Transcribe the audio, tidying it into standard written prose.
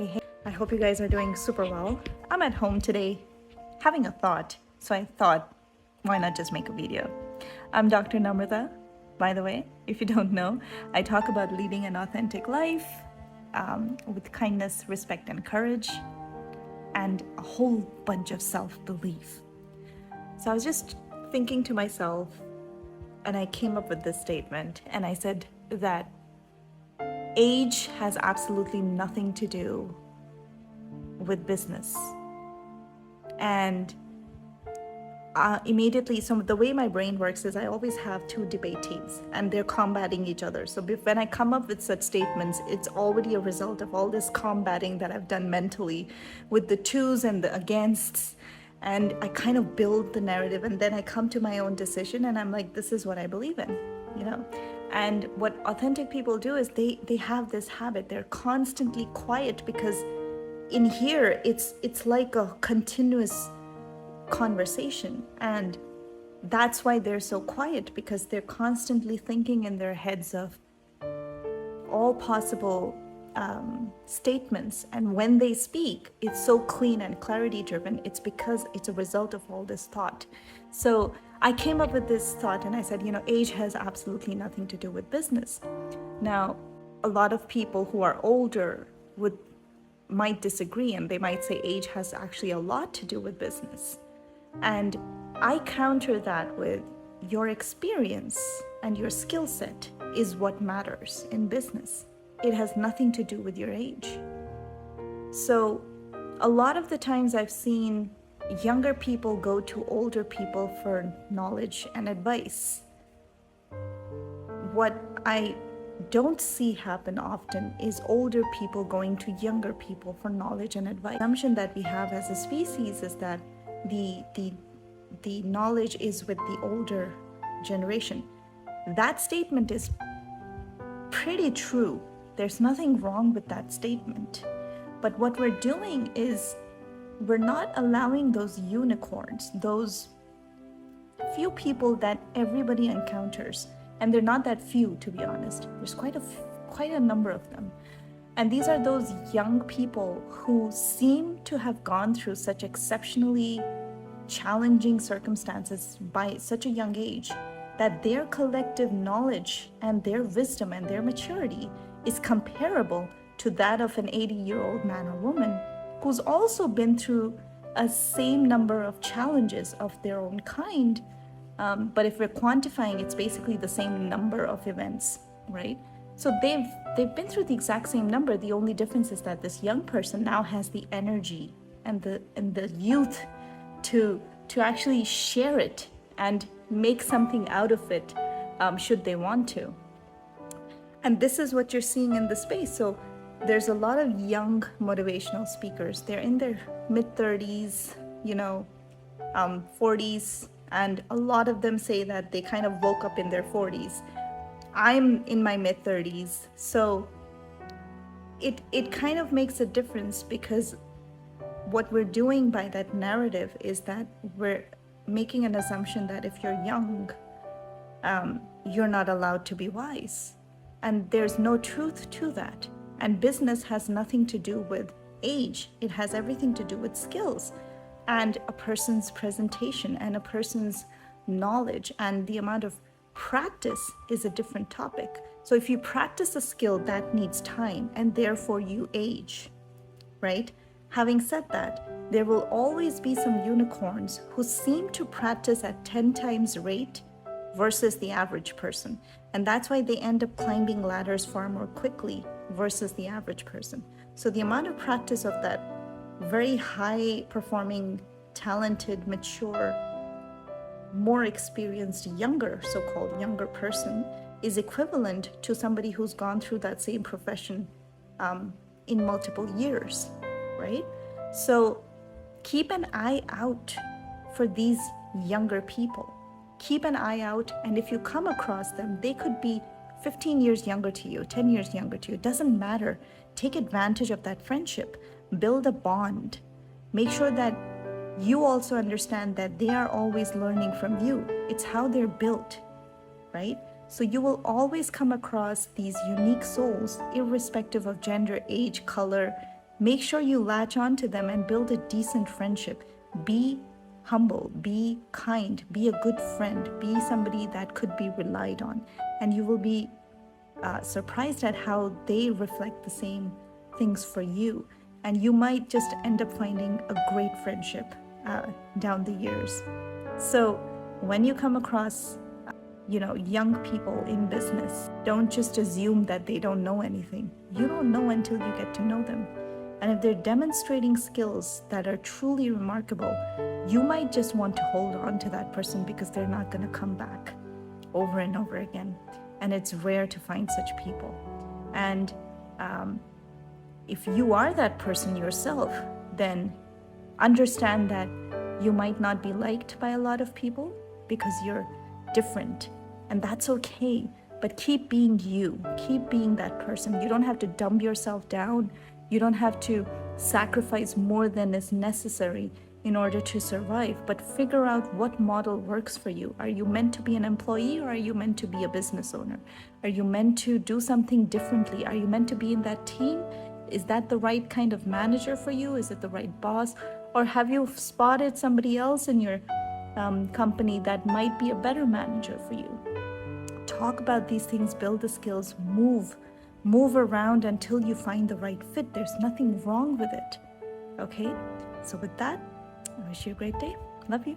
Hey, I hope you guys are doing super well. I'm at home today having a thought, so I thought, why not just make a video? I'm Dr. Namrata, by the way. If you don't know, I talk about leading an authentic life with kindness, respect, and courage, and a whole bunch of self belief. So I was just thinking to myself, and I came up with this statement, and I said that age has absolutely nothing to do with business. And immediately, so the way my brain works is I always have two debate teams and they're combating each other. So when I come up with such statements, it's already a result of all this combating that I've done mentally with the twos and the againsts. And I kind of build the narrative, and then I come to my own decision and I'm like, this is what I believe in, you know? And what authentic people do is they have this habit. They're constantly quiet because in here it's like a continuous conversation, and that's why they're so quiet, because they're constantly thinking in their heads of all possible statements. And when they speak, it's so clean and clarity driven. It's because it's a result of all this thought. So I came up with this thought and I said, age has absolutely nothing to do with business. Now, a lot of people who are older might disagree, and they might say age has actually a lot to do with business. And I counter that with your experience and your skill set is what matters in business. It has nothing to do with your age. So a lot of the times I've seen younger people go to older people for knowledge and advice. What I don't see happen often is older people going to younger people for knowledge and advice. The assumption that we have as a species is that the knowledge is with the older generation. That statement is pretty true. There's nothing wrong with that statement. But what we're doing is we're not allowing those unicorns, those few people that everybody encounters. And they're not that few, to be honest. There's quite a number of them. And these are those young people who seem to have gone through such exceptionally challenging circumstances by such a young age that their collective knowledge and their wisdom and their maturity is comparable to that of an 80-year-old man or woman who's also been through a same number of challenges of their own kind. But if we're quantifying, it's basically the same number of events, right? So they've been through the exact same number. The only difference is that this young person now has the energy and the youth to actually share it and make something out of it, should they want to. And this is what you're seeing in the space. So there's a lot of young motivational speakers. They're in their mid-30s, 40s, and a lot of them say that they kind of woke up in their 40s. I'm in my mid-30s, so it kind of makes a difference, because what we're doing by that narrative is that we're making an assumption that if you're young, you're not allowed to be wise. And there's no truth to that. And business has nothing to do with age. It has everything to do with skills and a person's presentation and a person's knowledge, and the amount of practice is a different topic. So if you practice a skill, that needs time, and therefore you age, right? Having said that, there will always be some unicorns who seem to practice at 10 times rate versus the average person. And that's why they end up climbing ladders far more quickly versus the average person. So the amount of practice of that very high performing, talented, mature, more experienced, younger, so-called younger person is equivalent to somebody who's gone through that same profession in multiple years, right? So keep an eye out for these younger people. Keep an eye out, and if you come across them, they could be 15 years younger to you, 10 years younger to you. It doesn't matter. Take advantage of that friendship. Build a bond. Make sure that you also understand that they are always learning from you. It's how they're built, right? So you will always come across these unique souls, irrespective of gender, age, color, make sure you latch on to them and build a decent friendship. Be humble, be kind, be a good friend, be somebody that could be relied on. And you will be surprised at how they reflect the same things for you. And you might just end up finding a great friendship down the years. So when you come across young people in business, don't just assume that they don't know anything. You don't know until you get to know them. And if they're demonstrating skills that are truly remarkable, you might just want to hold on to that person because they're not going to come back over and over again. And it's rare to find such people. And if you are that person yourself, then understand that you might not be liked by a lot of people because you're different. And that's okay. But keep being you. Keep being that person. You don't have to dumb yourself down. You don't have to sacrifice more than is necessary in order to survive. But figure out what model works for you. Are you meant to be an employee, or are you meant to be a business owner? Are you meant to do something differently? Are you meant to be in that team? Is that the right kind of manager for you? Is it the right boss? Or have you spotted somebody else in your company that might be a better manager for you? Talk about these things, build the skills, move around until you find the right fit. There's nothing wrong with it. Okay? So with that, I wish you a great day. Love you.